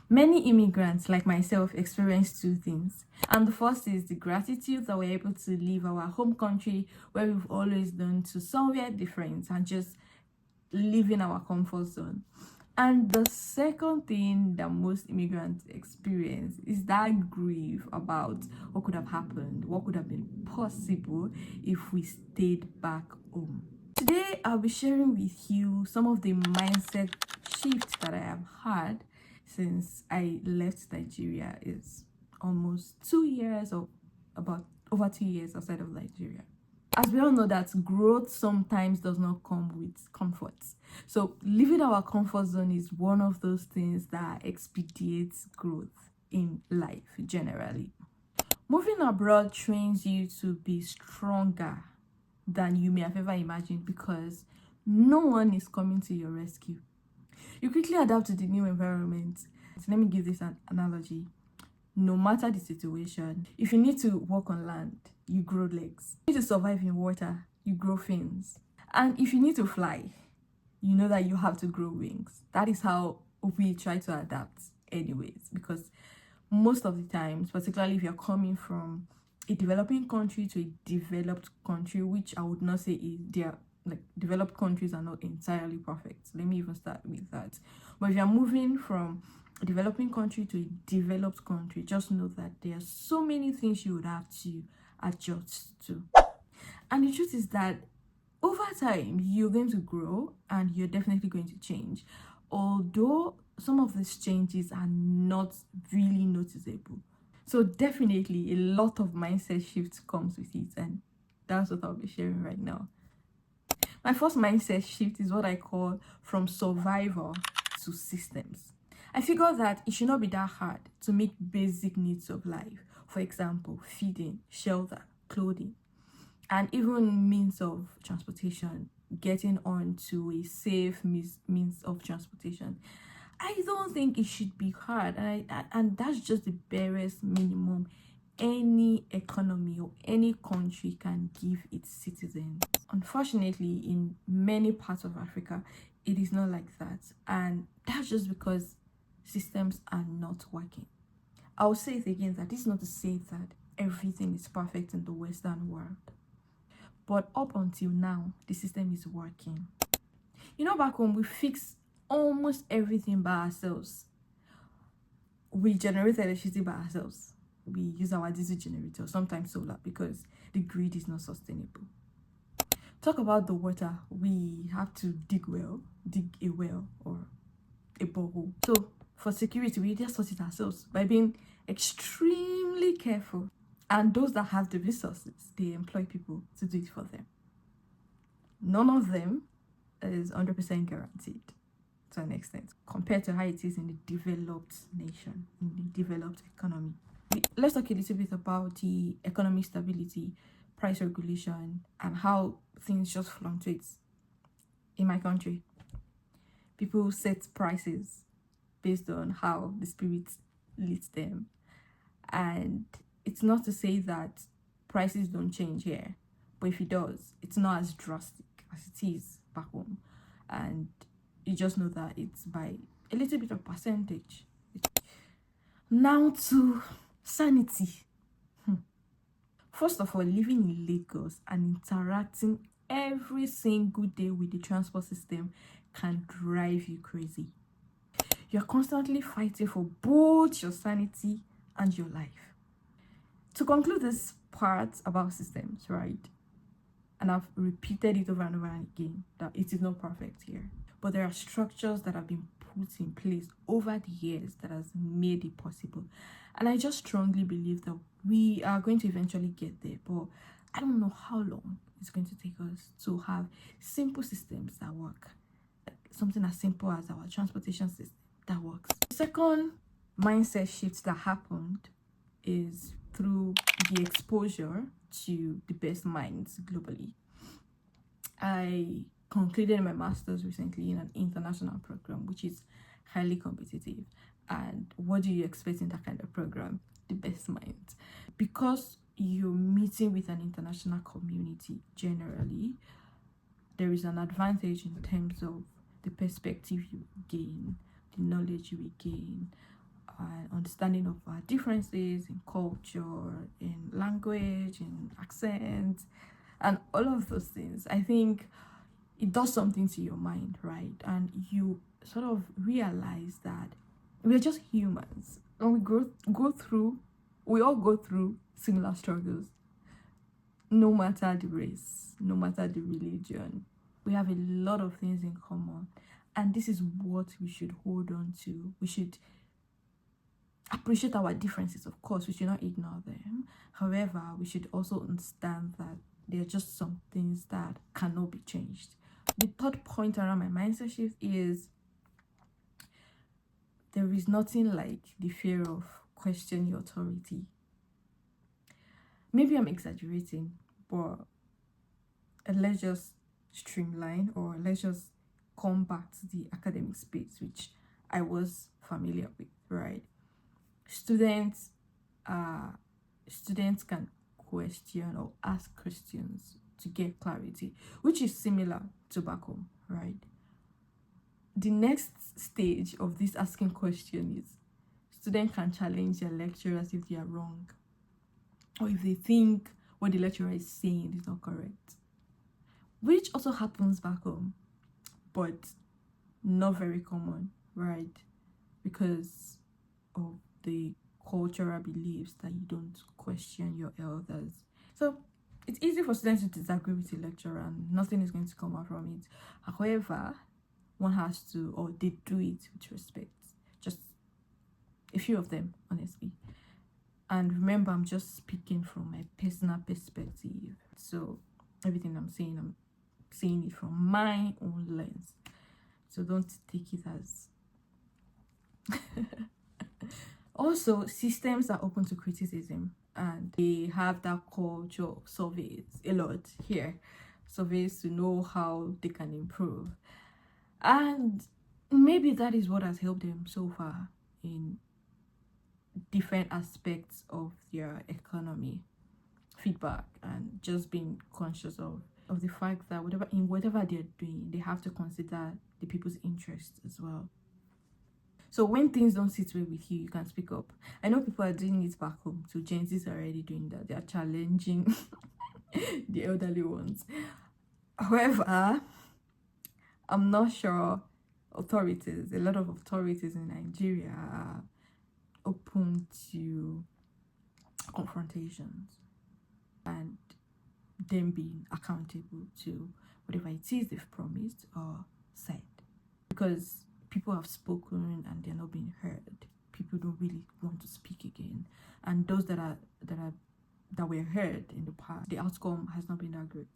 Many immigrants, like myself, experience two things. And the first is the gratitude that we're able to leave our home country where we've always known to somewhere different and just live in our comfort zone. And the second thing that most immigrants experience is that grief about what could have happened, what could have been possible if we stayed back home. Today, I'll be sharing with you some of the mindset shifts that I have had since I left Nigeria. It's almost 2 years, or about over 2 years outside of Nigeria. As we all know that growth sometimes does not come with comfort. So leaving our comfort zone is one of those things that expedites growth in life generally. Moving abroad trains you to be stronger than you may have ever imagined because no one is coming to your rescue. You quickly adapt to the new environment. So let me give this an analogy. No matter the situation, if you need to walk on land, you grow legs. If you need to survive in water, you grow fins. And if you need to fly, you know that you have to grow wings. That is how we try to adapt anyways, because most of the times, particularly if you're coming from a developing country to a developed country, which I would not say is their, like, developed countries are not entirely perfect. Let me even start with that. But if you're moving from a developing country to a developed country, just know that there are so many things you would have to adjust to. And the truth is that over time, you're going to grow and you're definitely going to change. Although some of these changes are not really noticeable. So definitely a lot of mindset shifts comes with it, and that's what I'll be sharing right now. My first mindset shift is what I call from survival to systems. I figured that it should not be that hard to meet basic needs of life. For example, feeding, shelter, clothing, and even means of transportation, getting onto a safe means of transportation. I don't think it should be hard, and that's just the barest minimum any economy or any country can give its citizens. Unfortunately, in many parts of Africa, it is not like that, and that's just because systems are not working. I'll say it again, that this is not to say that everything is perfect in the Western world, but up until now, the system is working. You know, back home, we fix almost everything by ourselves. We generate electricity by ourselves. We use our diesel generator, sometimes solar, because the grid is not sustainable. Talk about the water. We have to dig a well or a borehole. So for security, we just sort it ourselves by being extremely careful. And those that have the resources, they employ people to do it for them. None of them is 100% guaranteed to an extent compared to how it is in the developed nation, in the developed economy. Let's talk a little bit about the economic stability, price regulation, and how things just fluctuate in my country. People set prices based on how the spirit leads them. And it's not to say that prices don't change here, but if it does, it's not as drastic as it is back home. And you just know that it's by a little bit of percentage. Now to sanity. First of all, living in Lagos and interacting every single day with the transport system can drive you crazy. You're constantly fighting for both your sanity and your life. To conclude this part about systems, right? And I've repeated it over and over again that it is not perfect here, but there are structures that have been put in place over the years that has made it possible. And I just strongly believe that we are going to eventually get there, but I don't know how long it's going to take us to have simple systems that work. Like something as simple as our transportation system that works. The second mindset shift that happened is through the exposure to the best minds globally. I concluded my master's recently in an international program, which is highly competitive. And what do you expect in that kind of program? The best minds. Because you're meeting with an international community generally, there is an advantage in terms of the perspective you gain, the knowledge you will gain, understanding of our differences in culture, in language, in accent, and all of those things. I think it does something to your mind, right? And you sort of realize that we're just humans, and we all go through similar struggles, no matter the race, no matter the religion. We have a lot of things in common, and this is what we should hold on to. We should appreciate our differences, of course. We should not ignore them. However, we should also understand that there are just some things that cannot be changed. The third point around my mindset shift is there is nothing like the fear of questioning authority. Maybe I'm exaggerating, but let's just streamline, or let's just come back to the academic space, which I was familiar with, right? Students can question or ask questions to get clarity, which is similar to back home, right? The next stage of this asking question is students can challenge their lecturers if they are wrong, or if they think what the lecturer is saying is not correct, which also happens back home, but not very common, right? Because of the cultural beliefs that you don't question your elders. So it's easy for students to disagree with the lecturer and nothing is going to come out from it. However, one has to, or they do it with respect. Just a few of them, honestly. And remember, I'm just speaking from my personal perspective. So everything I'm saying it from my own lens. So don't take it as also, systems are open to criticism, and they have that culture of surveys a lot here. Surveys to know how they can improve. And maybe that is what has helped them so far in different aspects of their economy. Feedback and just being conscious of the fact that whatever they're doing, they have to consider the people's interests as well. So when things don't sit well with you, you can speak up. I know people are doing it back home. So Gen Zs are already doing that. They are challenging the elderly ones. However, I'm not sure a lot of authorities in Nigeria are open to confrontations and them being accountable to whatever it is they've promised or said. Because people have spoken and they're not being heard. People don't really want to speak again, and those that were heard in the past, the outcome has not been that great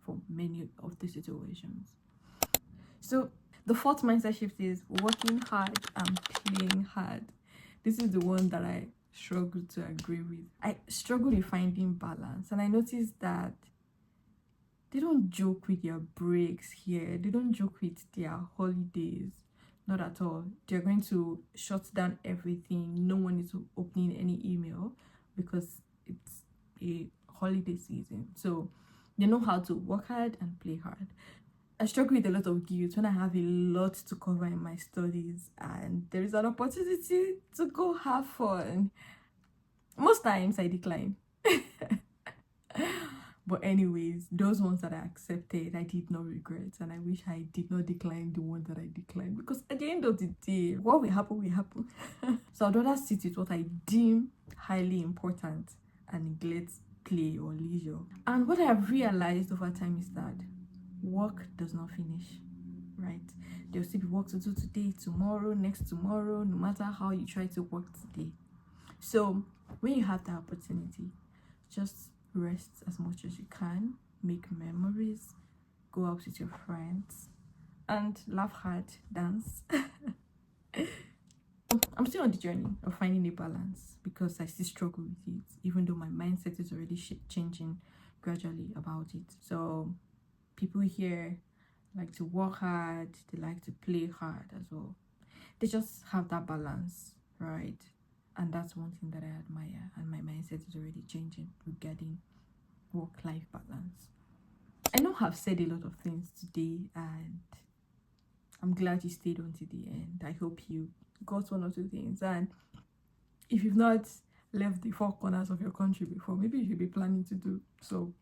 for many of the situations. So the fourth mindset shift is working hard and playing hard. This is the one that I struggle to agree with. I struggle with finding balance, and I noticed that they don't joke with their breaks here. They don't joke with their holidays. Not at all. They're going to shut down everything. No one is opening any email because it's a holiday season. So they know how to work hard and play hard. I struggle with a lot of guilt when I have a lot to cover in my studies and there is an opportunity to go have fun. Most times I decline. But anyways, those ones that I accepted, I did not regret, and I wish I did not decline the one that I declined, because at the end of the day, what will happen will happen. So I'd rather sit with what I deem highly important and neglect play or leisure. And what I have realized over time is that work does not finish, right? There'll still be work to do today, tomorrow, next tomorrow, no matter how you try to work today. So when you have the opportunity, just rest as much as you can, make memories, go out with your friends, and laugh hard, dance. I'm still on the journey of finding a balance because I still struggle with it, even though my mindset is already changing gradually about it. So people here like to work hard, they like to play hard as well. They just have that balance, right? And that's one thing that I admire, and my mindset is already changing regarding work-life balance. I know I've said a lot of things today, and I'm glad you stayed on to the end. I hope you got one or two things. And if you've not left the four corners of your country before, maybe you should be planning to do so.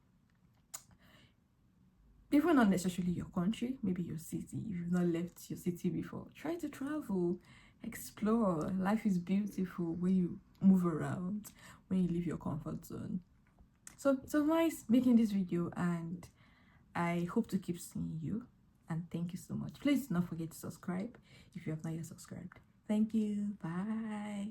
Even not necessarily your country, maybe your city. If you've not left your city before, try to travel, explore. Life is beautiful when you move around, when you leave your comfort zone. So it was nice making this video, and I hope to keep seeing you. And thank you so much. Please do not forget to subscribe if you have not yet subscribed. Thank you. Bye.